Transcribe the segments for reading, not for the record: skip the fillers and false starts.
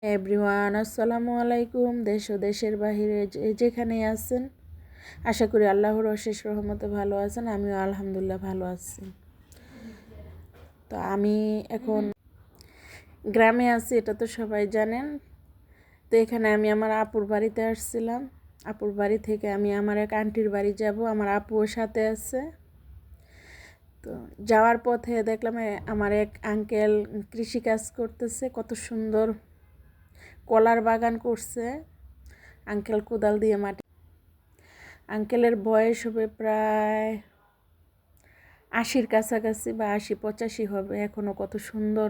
Everyone, আসসালামু আলাইকুম। দেশ ও দেশের বাহিরে যেখানে আছেন, আশা করি আল্লাহর অশেষ রহমতে ভালো আছেন। আমিও আলহামদুলিল্লাহ ভালো আছি। তো আমি এখন গ্রামে আছি, এটা তো সবাই জানেন। তো এখানে আমি আমার আপুর বাড়িতে আসছিলাম। আপুর বাড়ি থেকে আমি আমার এক আন্টির বাড়ি যাব, আমার আপুও সাথে আছে। তো যাওয়ার পথে দেখলাম আমার এক আঙ্কেল কৃষিকাজ করতেছে, কত সুন্দর কলার বাগান করছে। আঙ্কেল কোদাল দিয়ে মাটি, আঙ্কেলের বয়স হবে প্রায় 80-র কাছাকাছি বা 80-85 হবে। এখনও কত সুন্দর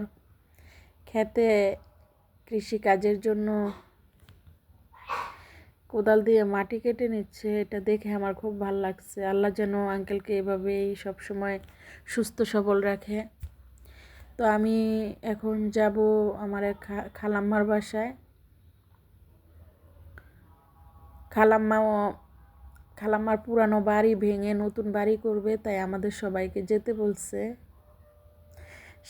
খেতে কৃষিকাজের জন্য কোদাল দিয়ে মাটি কেটে নিচ্ছে। এটা দেখে আমার খুব ভালো লাগছে। আল্লাহ যেন আঙ্কেলকে এভাবেই সবসময় সুস্থ সবল রাখে। তো আমি এখন যাব আমার এক খালাম্মার বাসায়। খালাম্মার পুরানো বাড়ি ভেঙে নতুন বাড়ি করবে, তাই আমাদের সবাইকে যেতে বলছে।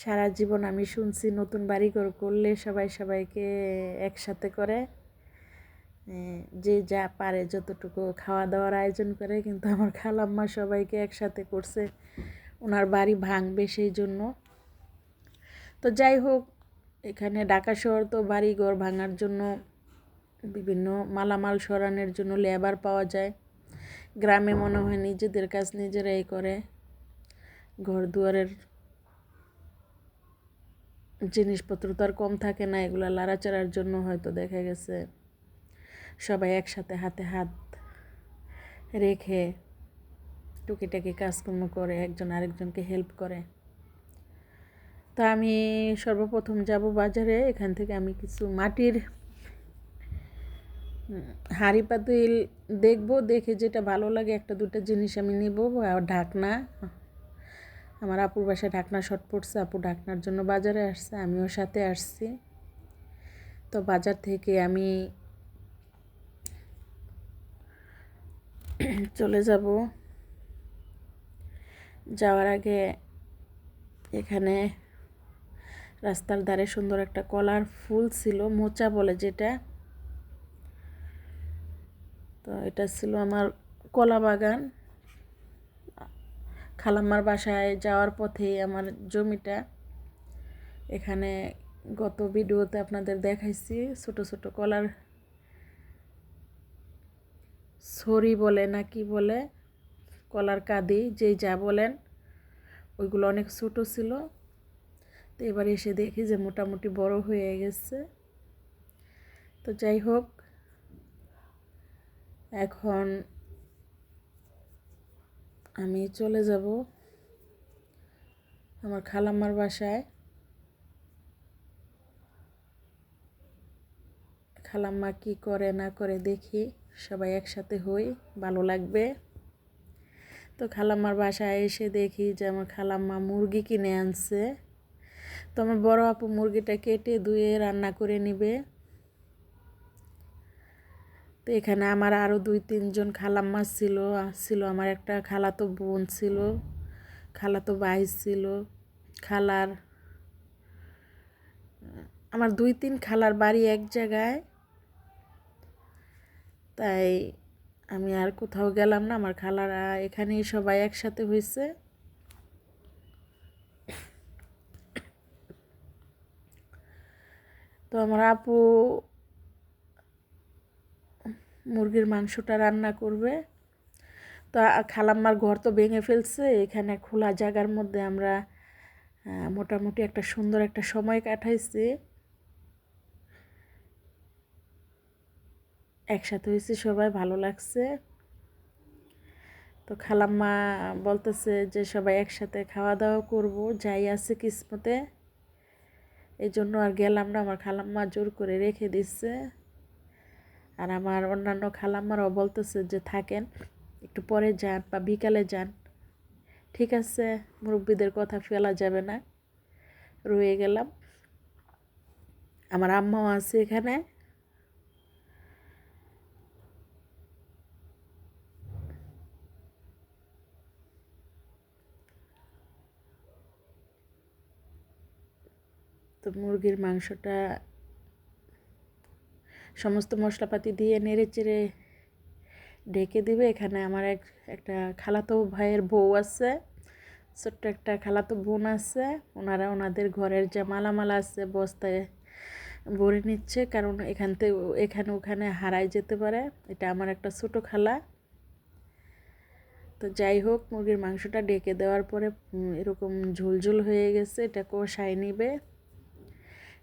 সারা জীবন আমি শুনছি নতুন বাড়ি করলে সবাই সবাইকে একসাথে করে, যে যা পারে যতটুকু খাওয়া দাওয়ার আয়োজন করে, কিন্তু আমার খালাম্মা সবাইকে একসাথে করছে, ওনার বাড়ি ভাঙবে সেই জন্য। তো যাই হোক, এখানে ঢাকা শহর তো বাড়িঘর ভাঙার জন্য বিভিন্ন মালামাল সরানোর জন্য লেবার পাওয়া যায়। গ্রামে মনে হয় নিজেদের কাজ নিজেরাই করে। ঘর দুয়ারের জিনিসপত্র তো আর কম থাকে না, এগুলো লাড়াচাড়ার জন্য হয়তো দেখা গেছে সবাই একসাথে হাতে হাত রেখে টুকিটাকি কাজকর্ম করে, একজন আরেকজনকে হেল্প করে। তো আমি সর্বপ্রথম যাব বাজারে। এখান থেকে আমি কিছু মাটির হাঁড়ি পাতিল দেখবো, দেখে যেটা ভালো লাগে একটা দুটো জিনিস আমি নিব। আর ঢাকনা, আমার আপুর বাসায় ঢাকনা শর্ট পড়ছে, আপু ঢাকনার জন্য বাজারে আসছে, আমিও সাথে আসছি। তো বাজার থেকে আমি চলে যাব। যাওয়ার আগে এখানে রাস্তার ধারে সুন্দর একটা কলার ফুল ছিল, মোচা বলে যেটা। তো এটা ছিল আমার কলা বাগান। খালাম্মার বাসায় যাওয়ার পথেই আমার জমিটা। এখানে গত ভিডিওতে আপনাদের দেখাইছি ছোট ছোট কলার ছড়ি বলে না কি বলে, কলার কাঁদি, যেই যা বলেন, ওইগুলো অনেক ছোট ছিল। তো এবার এসে দেখি যে মোটামুটি বড় হয়ে গেছে। তো যাই হোক, এখন আমি চলে যাব আমার খালাম্মার বাসায়। খালাম্মা কি করে না করে দেখি, সবাই একসাথে হই, ভালো লাগবে। তো খালাম্মার বাসায় এসে দেখি যে আমার খালাম্মা মুরগি কিনে আনছে। তো আমার বড় আপু মুরগিটা কেটে ধুয়ে রান্না করে নিবে। তো এখানে আমার আরও 2-3 জন খালাম্মা ছিল আমার একটা খালাতো বোন ছিল, খালাতো ভাই ছিল, খালার আমার 2-3 খালার বাড়ি এক জায়গায়। তাই আমি আর কোথাও গেলাম না, আমার খালারা এখানেই সবাই একসাথে হয়েছে। তো আমার আপু মুরগির মাংসটা রান্না করবে। তো খালাম্মার ঘর তো ভেঙে ফেলছে, এখানে খোলা জায়গার মধ্যে আমরা মোটামুটি একটা সুন্দর একটা সময় কাটাইছি। একসাথে হয়েছি সবাই, ভালো লাগছে। তো খালাম্মা বলতেছে যে সবাই একসাথে খাওয়া দাওয়া করব, যাই আছে কিসমতে। এই জন্য আর গেলাম না, আমার খালাম্মা জোর করে রেখে দিচ্ছে। আর আমার অন্যান্য খালাম্মারাও বলতেছে যে থাকেন, একটু পরে যান বা বিকালে যান। ঠিক আছে, মুরব্বীদের কথা ফেলা যাবে না, রয়ে গেলাম। আমার আম্মাও আছে এখানে। তো মুরগির মাংসটা সমস্ত মশলাপাতি দিয়ে নেড়ে চেড়ে ঢেকে দিবে। এখানে আমার একটা খালাতো ভাইয়ের বউ আছে, ছোট্ট একটা খালাতো বোন আছে, ওনারা ওনাদের ঘরের যে মালামাল আছে বস্তায় ভরে নিচ্ছে, কারণ এখানে ওখানে হারাই যেতে পারে। এটা আমার একটা ছোটো খালা। তো যাই হোক, মুরগির মাংসটা ঢেকে দেওয়ার পরে এরকম ঝোলঝোল হয়ে গেছে, এটা কষাই নিবে।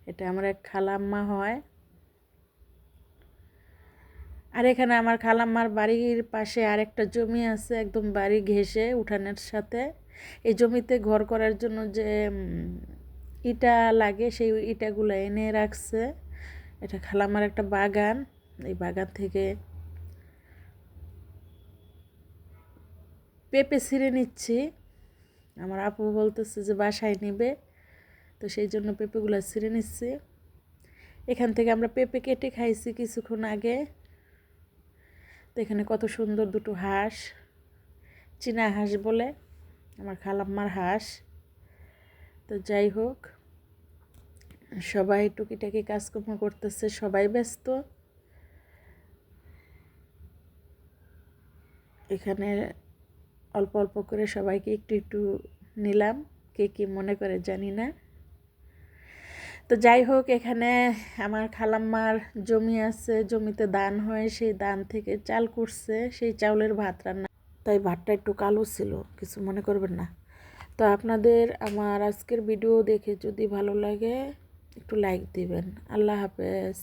এটা আমার এক খালাম্মা হয়। আর এখানে আমার খালাম্মার বাড়ির পাশে আরেকটা জমি আছে, একদম বাড়ি ঘেঁষে উঠানের সাথে। এই জমিতে ঘর করার জন্য যে ইটা লাগে, সেই ইটাগুলো এনে রাখছে। এটা খালাম্মার একটা বাগান, এই বাগান থেকে পেঁপে ছিঁড়ে নিচ্ছি। আমার আপু বলতেছে যে বাসায় নিবে, তো সেই জন্য পেঁপেগুলো ছিঁড়ে নিচ্ছি। এখান থেকে আমরা পেঁপে কেটে খাইছি কিছুক্ষণ আগে। তো এখানে কত সুন্দর দুটো হাঁস, চীনা হাঁস বলে, আমার খালাম্মার হাঁস। তো যাই হোক, সবাই টুকিটাকি কাজকর্ম করতেছে, সবাই ব্যস্ত। এখানে অল্প অল্প করে সবাইকে একটু একটু নিলাম, কে কী মনে করে জানি না। তো যাই হোক, এখানে আমার খালাম্মার জমি আছে, জমিতে ধান হয়, সেই ধান থেকে চাল করছে, সেই চাউলের ভাত রান্না, তাই ভাতটা একটু কালো ছিল, কিছু মনে করবেন না। তো আপনাদের আমার আজকের ভিডিও দেখে যদি ভালো লাগে একটু লাইক দিবেন। আল্লাহ হাফেজ।